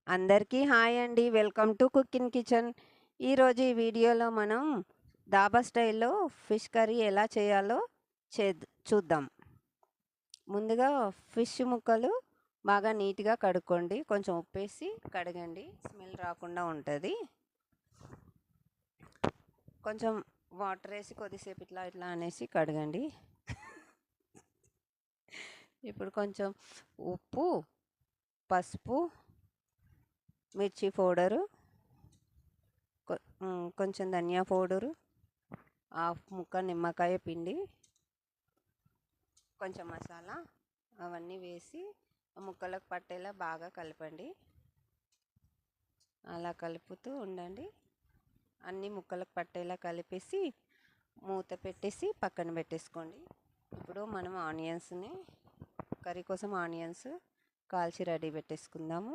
అందరికీ హాయ్ అండి. Welcome to cook in kitchen. ఈరోజు ఈ వీడియోలో మనం డాబా స్టైల్లో ఫిష్ కర్రీ ఎలా చేయాలో చూద్దాం. ముందుగా ఫిష్ ముక్కలు బాగా నీట్గా కడుక్కోండి. కొంచెం ఉప్పేసి కడగండి, స్మెల్ రాకుండా ఉంటుంది. కొంచెం వాటర్ వేసి కొద్దిసేపు ఇట్లా ఇట్లా అనేసి కడగండి. ఇప్పుడు కొంచెం ఉప్పు, పసుపు, మిర్చి పౌడరు, కొంచెం ధనియా పౌడరు, హాఫ్ ముక్క నిమ్మకాయ పిండి, కొంచెం మసాలా అవన్నీ వేసి ముక్కలకు పట్టేలా బాగా కలపండి. అలా కలుపుతూ ఉండండి. అన్ని ముక్కలకు పట్టేలా కలిపేసి మూత పెట్టేసి పక్కన పెట్టేసుకోండి. ఇప్పుడు మనం కర్రీ కోసం ఆనియన్స్ కాల్చి రెడీ పెట్టేసుకుందాము.